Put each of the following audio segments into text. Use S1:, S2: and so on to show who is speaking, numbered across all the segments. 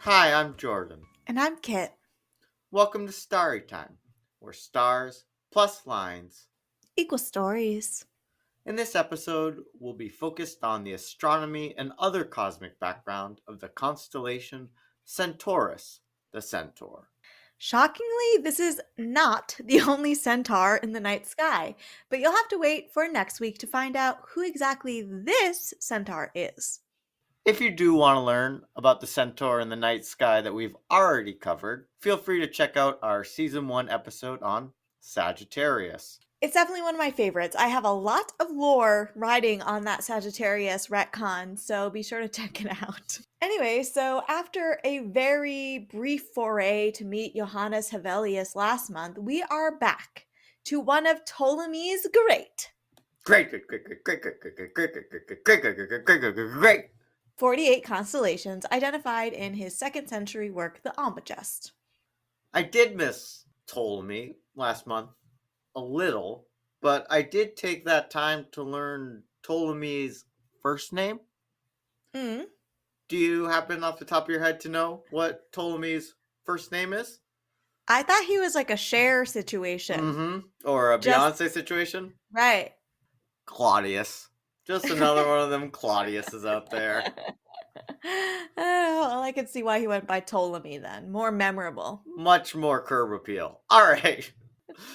S1: Hi, I'm Jordan.
S2: And I'm Kit.
S1: Welcome to Starry Time, where stars plus lines.
S2: Equal stories.
S1: In this episode, we'll be focused on the astronomy and other cosmic background of the constellation Centaurus, the centaur.
S2: Shockingly, this is not the only centaur in the night sky, but you'll have to wait for next week to find out who exactly this centaur is.
S1: If you do want to learn about the centaur in the night sky that we've already covered, feel free to check out our Season 1 episode on Sagittarius.
S2: It's definitely one of my favorites. I have a lot of lore riding on that Sagittarius retcon, so be sure to check it out. Anyway, so after a very brief foray to meet Johannes Hevelius last month, we are back to one of Ptolemy's
S1: Great.
S2: 48 constellations identified in his 2nd century work, the Almagest.
S1: I did miss Ptolemy last month a little, but I did take that time to learn Ptolemy's first name.
S2: Mm.
S1: Do you happen off the top of your head to know what Ptolemy's first name is?
S2: I thought he was like a share situation.
S1: Or a
S2: Just
S1: Beyonce situation?
S2: right.
S1: Claudius. Just another one of them Claudiuses out there.
S2: Oh, well, I can see why he went by Ptolemy then. More memorable.
S1: Much more curb appeal. All right.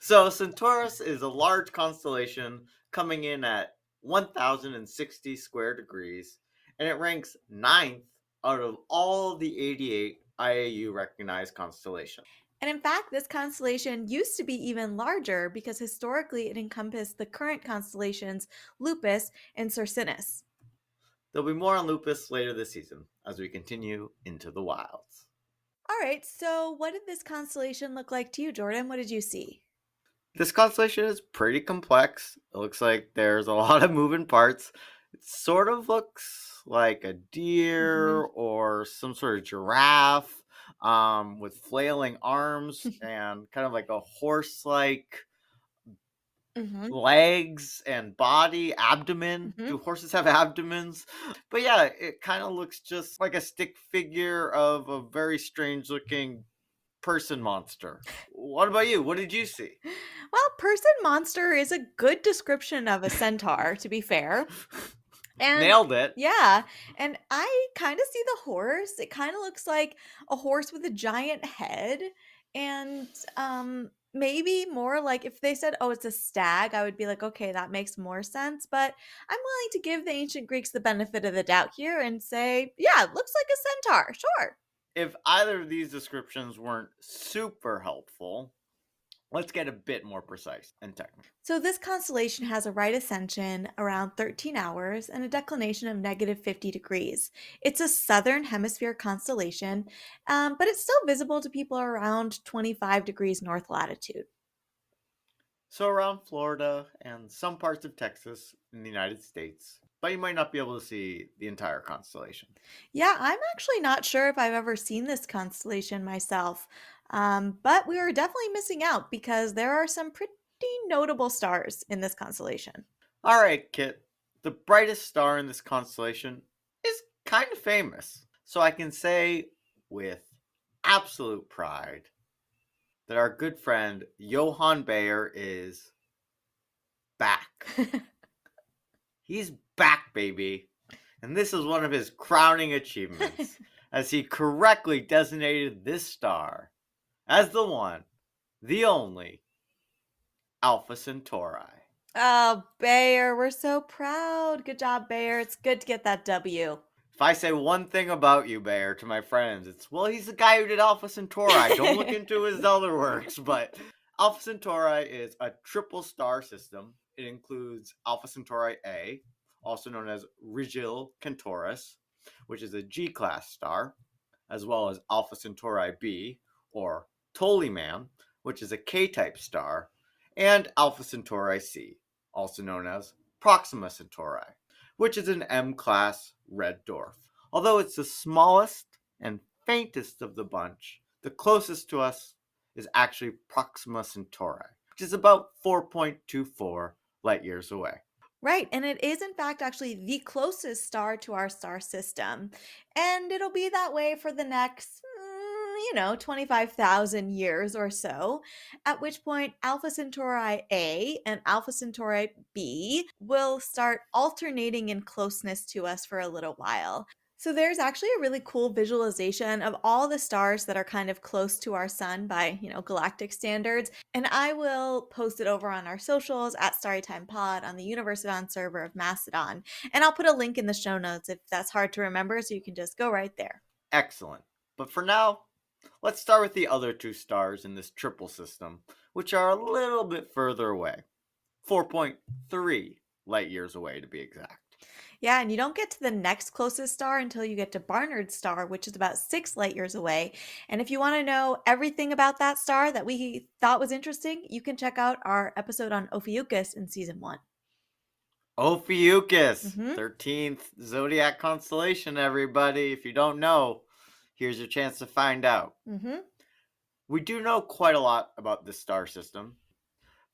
S1: So Centaurus is a large constellation coming in at 1060 square degrees, and it ranks ninth out of all the 88 IAU recognized constellations.
S2: And in fact, this constellation used to be even larger because historically it encompassed the current constellations Lupus and Circinus.
S1: There'll be more on Lupus later this season as we continue into the wilds.
S2: All right, so what did this constellation look like to you, Jordan? What did you see?
S1: This constellation is pretty complex. It looks like there's a lot of moving parts. It sort of looks like a deer
S2: Mm-hmm.
S1: or some sort of giraffe with flailing arms and kind of like a horse-like
S2: Mm-hmm.
S1: legs and body, abdomen.
S2: Mm-hmm.
S1: Do horses have abdomens? But yeah, it kind of looks just like a stick figure of a very strange-looking person monster. What about you? What did you see?
S2: Well, person monster is a good description of a centaur, to be fair. And
S1: Nailed it.
S2: yeah, and I kind of see the horse. It kind of looks like a horse with a giant head and maybe more like if they said, "Oh, it's a stag," I would be like, "Okay, that makes more sense." But I'm willing to give the ancient Greeks the benefit of the doubt here and say, "Yeah, it looks like a centaur." Sure.
S1: If either of these descriptions weren't super helpful, let's get a bit more precise and technical.
S2: So this constellation has a right ascension around 13 hours and a declination of -50 degrees. It's a southern hemisphere constellation, but it's still visible to people around 25 degrees north latitude.
S1: So around Florida and some parts of Texas in the United States, but you might not be able to see the entire constellation.
S2: Yeah, I'm actually not sure if I've ever seen this constellation myself, but we are definitely missing out because there are some pretty notable stars in this constellation.
S1: All right, Kit. The brightest star in this constellation is kind of famous. So I can say with absolute pride that our good friend Johann Bayer is back. He's back, baby. And this is one of his crowning achievements, as he correctly designated this star as the one, the only, Alpha Centauri.
S2: Oh, Bayer, we're so proud. Good job, Bayer. It's good to get that W.
S1: If I say one thing about you, Bayer, to my friends, it's, well, he's the guy who did Alpha Centauri. Don't look into his other works, but Alpha Centauri is a triple star system. It includes Alpha Centauri A, also known as Rigil Centaurus, which is a G-class star, as well as Alpha Centauri B, or Ptolemy, which is a K-type star, and Alpha Centauri C, also known as Proxima Centauri, which is an M-class red dwarf. Although it's the smallest and faintest of the bunch, the closest to us is actually Proxima Centauri, which is about 4.24 light years away.
S2: Right, and it is in fact actually the closest star to our star system. And it'll be that way for the next, 25,000 years or so, at which point Alpha Centauri A and Alpha Centauri B will start alternating in closeness to us for a little while. So there's actually a really cool visualization of all the stars that are kind of close to our sun by, galactic standards. And I will post it over on our socials at Storytime Pod on the Universidon server of Mastodon. And I'll put a link in the show notes if that's hard to remember, so you can just go right there.
S1: Excellent. But for now, let's start with the other two stars in this triple system, which are a little bit further away. 4.3 light years away to be exact.
S2: Yeah, and you don't get to the next closest star until you get to Barnard's star, which is about 6 light years away. And if you want to know everything about that star that we thought was interesting, you can check out our episode on Ophiuchus in season 1.
S1: Ophiuchus,
S2: Mm-hmm.
S1: 13th zodiac constellation, everybody. If you don't know, here's your chance to find out.
S2: Mm-hmm.
S1: We do know quite a lot about this star system,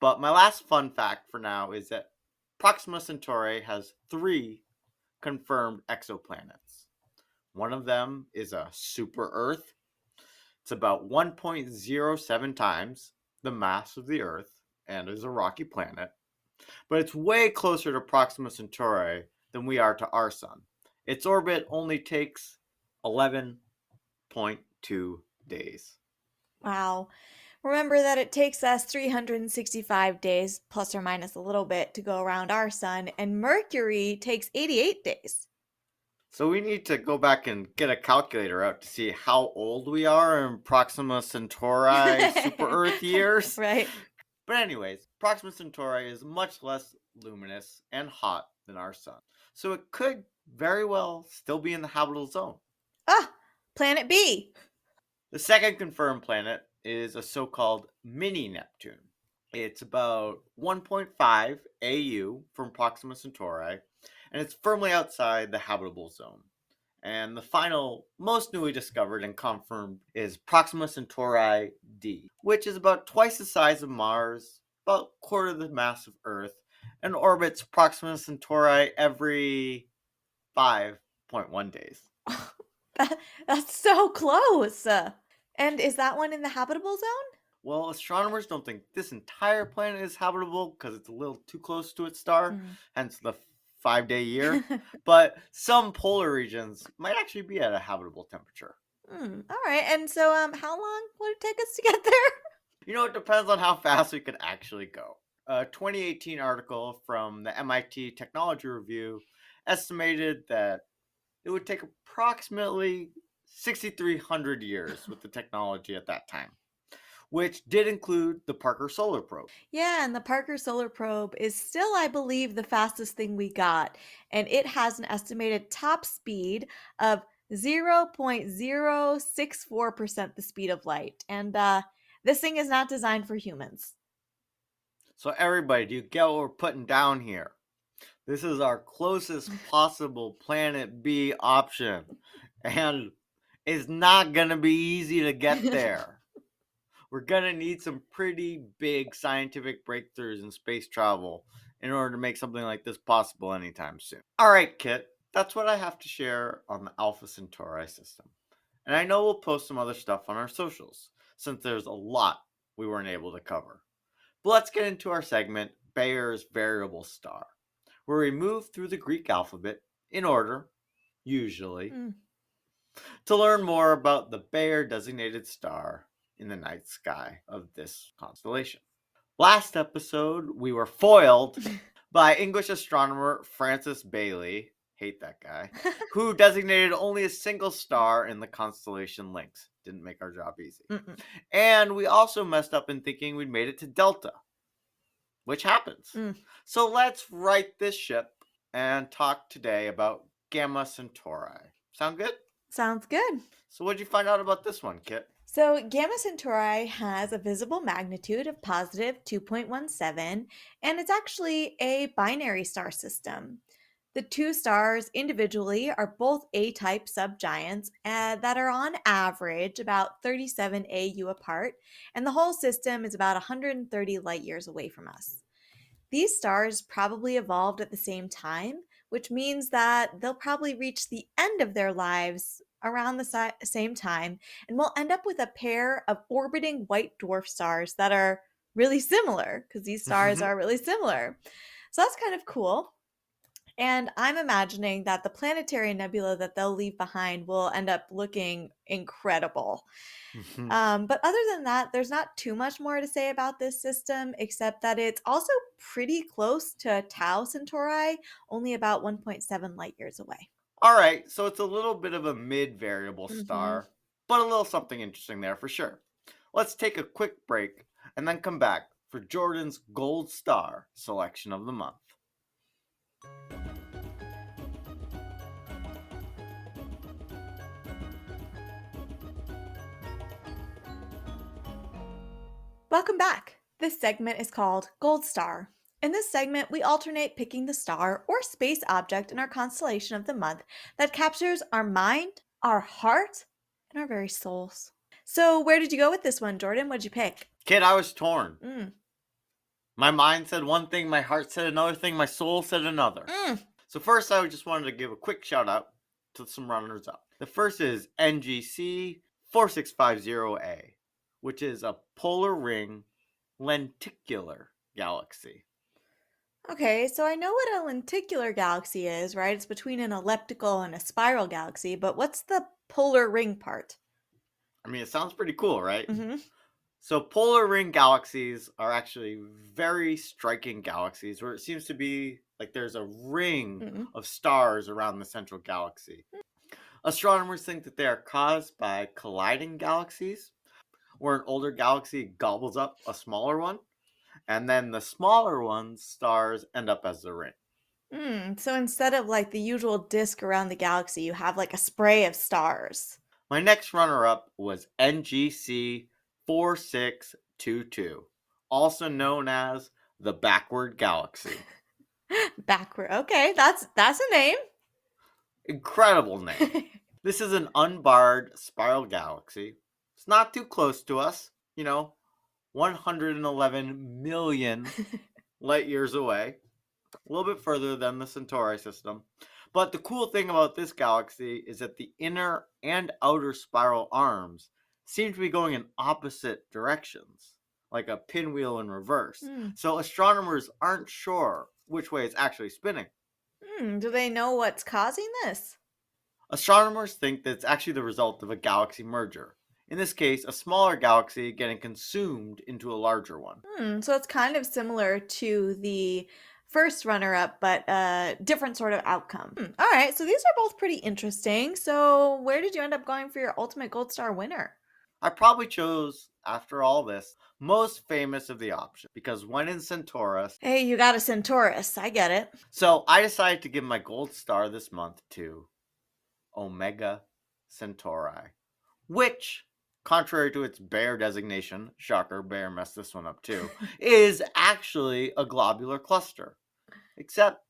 S1: but my last fun fact for now is that Proxima Centauri has 3 confirmed exoplanets. One of them is a super Earth. It's about 1.07 times the mass of the Earth and is a rocky planet. But it's way closer to Proxima Centauri than we are to our sun. Its orbit only takes 11.2 days.
S2: Wow. Remember that it takes us 365 days, plus or minus a little bit, to go around our sun, and Mercury takes 88 days.
S1: So we need to go back and get a calculator out to see how old we are in Proxima Centauri super Earth years.
S2: Right.
S1: But anyways, Proxima Centauri is much less luminous and hot than our sun. So it could very well still be in the habitable zone.
S2: Ah, Planet B.
S1: The second confirmed planet is a so-called mini Neptune. It's about 1.5 AU from Proxima Centauri, and it's firmly outside the habitable zone. And the final, most newly discovered and confirmed is Proxima Centauri D, which is about twice the size of Mars, about a quarter of the mass of Earth, and orbits Proxima Centauri every 5.1 days.
S2: That's so close. And is that one in the habitable zone?
S1: Well, astronomers don't think this entire planet is habitable because it's a little too close to its star, hence the 5-day year. But some polar regions might actually be at a habitable temperature.
S2: All right. And so, how long would it take us to get there?
S1: It depends on how fast we could actually go. A 2018 article from the MIT Technology Review estimated that it would take approximately 6,300 years with the technology at that time, which did include the Parker Solar Probe.
S2: Yeah, and the Parker Solar Probe is still, I believe, the fastest thing we got. And it has an estimated top speed of 0.064% the speed of light. And this thing is not designed for humans.
S1: So everybody, do you get what we're putting down here? This is our closest possible Planet B option. And it's not going to be easy to get there. We're going to need some pretty big scientific breakthroughs in space travel in order to make something like this possible anytime soon. All right, Kit, that's what I have to share on the Alpha Centauri system. And I know we'll post some other stuff on our socials, since there's a lot we weren't able to cover. But let's get into our segment, Bayer's Variable Star, where we move through the Greek alphabet in order, usually, to learn more about the Bayer designated star in the night sky of this constellation. Last episode, we were foiled by English astronomer Francis Bailey, hate that guy, who designated only a single star in the constellation Lynx. Didn't make our job easy. And we also messed up in thinking we'd made it to Delta, which happens. So let's right this ship and talk today about Gamma Centauri. Sound good?
S2: Sounds good.
S1: So what'd you find out about this one, Kit?
S2: So Gamma Centauri has a visible magnitude of positive 2.17, and it's actually a binary star system. The two stars individually are both A-type subgiants that are on average about 37 AU apart, and the whole system is about 130 light years away from us. These stars probably evolved at the same time, which means that they'll probably reach the end of their lives around the same time, and we'll end up with a pair of orbiting white dwarf stars that are really similar because these stars are really similar. So that's kind of cool. And I'm imagining that the planetary nebula that they'll leave behind will end up looking incredible. But other than that, there's not too much more to say about this system, except that it's also pretty close to Tau Centauri, only about 1.7 light years away.
S1: All right, so it's a little bit of a mid-variable
S2: Hmm.
S1: star, but a little something interesting there for sure. Let's take a quick break and then come back for Jordan's gold star selection of the month.
S2: Welcome back. This segment is called Gold Star. In this segment, we alternate picking the star or space object in our constellation of the month that captures our mind, our heart, and our very souls. So, where did you go with this one, Jordan? What'd you pick?
S1: Kid, I was torn.
S2: Mm.
S1: My mind said one thing, my heart said another thing, my soul said another. So first, I just wanted to give a quick shout out to some runners up. The first is NGC 4650A, which is a polar ring lenticular galaxy.
S2: Okay, so I know what a lenticular galaxy is, right? It's between an elliptical and a spiral galaxy, but what's the polar ring part?
S1: I mean, it sounds pretty cool, right?
S2: Mm-hmm.
S1: So polar ring galaxies are actually very striking galaxies where it seems to be like there's a ring
S2: Mm-hmm.
S1: of stars around the central galaxy. Astronomers think that they are caused by colliding galaxies, where an older galaxy gobbles up a smaller one, and then the smaller one's stars end up as the ring.
S2: So instead of like the usual disk around the galaxy, you have like a spray of stars.
S1: My next runner up was NGC 4622, also known as the Backward Galaxy.
S2: Backward. Okay, that's a name.
S1: Incredible name. This is an unbarred spiral galaxy. It's not too close to us, 111 million light years away, a little bit further than the Centauri system. But the cool thing about this galaxy is that the inner and outer spiral arms seem to be going in opposite directions, like a pinwheel in reverse. So astronomers aren't sure which way it's actually spinning.
S2: Do they know what's causing this?
S1: Astronomers think that it's actually the result of a galaxy merger. In this case, a smaller galaxy getting consumed into a larger one.
S2: So it's kind of similar to the first runner up, but a different sort of outcome. All right, so these are both pretty interesting. So, where did you end up going for your ultimate gold star winner?
S1: I probably chose, after all this, most famous of the options because when in Centaurus.
S2: Hey, you got a Centaurus. I get it.
S1: So I decided to give my gold star this month to Omega Centauri, which, contrary to its Bayer designation, shocker, Bayer messed this one up too, is actually a globular cluster. Except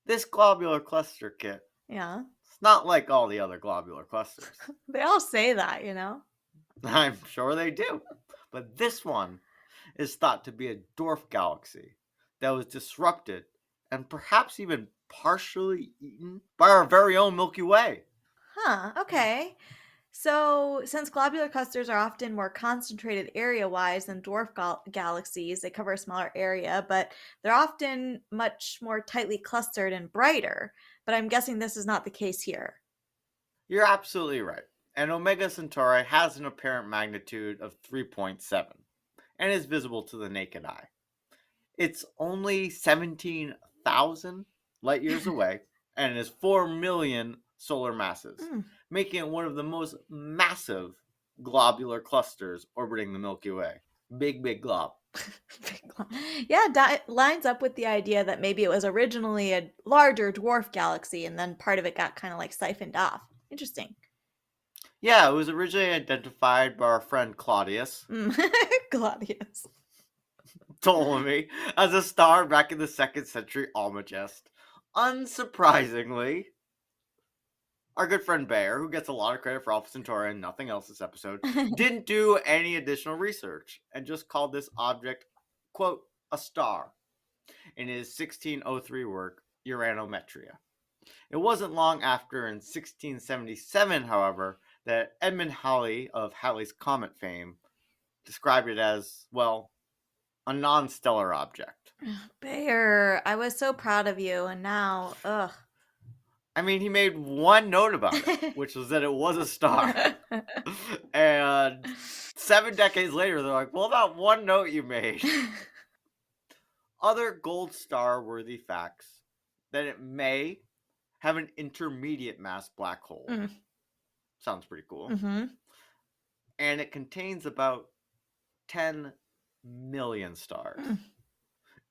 S1: this globular cluster, Kit,
S2: Yeah.
S1: it's not like all the other globular clusters.
S2: They all say that, you know?
S1: I'm sure they do. But this one is thought to be a dwarf galaxy that was disrupted and perhaps even partially eaten by our very own Milky Way.
S2: Huh, okay. So, since globular clusters are often more concentrated area wise than dwarf galaxies, they cover a smaller area, but they're often much more tightly clustered and brighter. But I'm guessing this is not the case here.
S1: You're absolutely right. And Omega Centauri has an apparent magnitude of 3.7 and is visible to the naked eye. It's only 17,000 light years away and is 4 million solar masses, making it one of the most massive globular clusters orbiting the Milky Way. Big, big glob.
S2: Yeah, lines up with the idea that maybe it was originally a larger dwarf galaxy and then part of it got kind of like siphoned off. Interesting.
S1: Yeah, it was originally identified by our friend Claudius
S2: Claudius.
S1: Ptolemy as a star back in the 2nd century Almagest. Unsurprisingly, our good friend Bayer, who gets a lot of credit for Alpha Centauri and nothing else this episode, didn't do any additional research and just called this object, quote, a star. in his 1603 work, Uranometria. It wasn't long after, in 1677, however, that Edmund Halley of Halley's Comet fame described it as, well, a non stellar object.
S2: Bear, I was so proud of you, and now, ugh.
S1: I mean, he made one note about it, which was that it was a star. And 7 decades later, they're like, well, that one note you made. Other gold star worthy facts that it may have an intermediate mass black hole. Sounds pretty cool. And it contains about 10 million stars.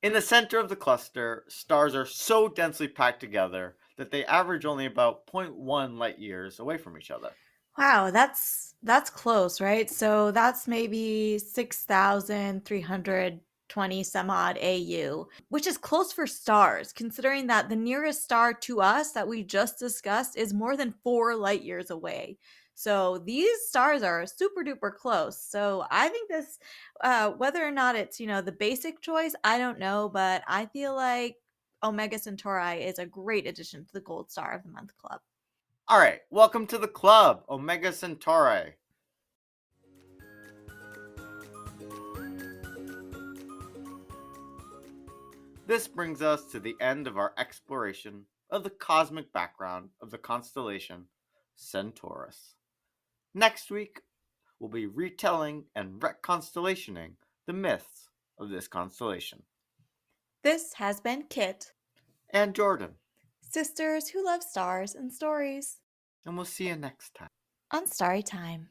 S1: In the center of the cluster, stars are so densely packed together that they average only about 0.1 light years away from each other.
S2: Wow, that's close, right? So that's maybe 6,320 some odd AU, which is close for stars, considering that the nearest star to us that we just discussed is more than 4 light years away. So these stars are super duper close. So I think this, whether or not it's, the basic choice, I don't know, but I feel like Omega Centauri is a great addition to the Gold Star of the Month Club.
S1: All right, welcome to the club, Omega Centauri. This brings us to the end of our exploration of the cosmic background of the constellation Centaurus. Next week, we'll be retelling and reconstellationing the myths of this constellation.
S2: This has been Kit
S1: And Jordan.
S2: Sisters who love stars and stories
S1: And we'll see you next time
S2: on Starry Time.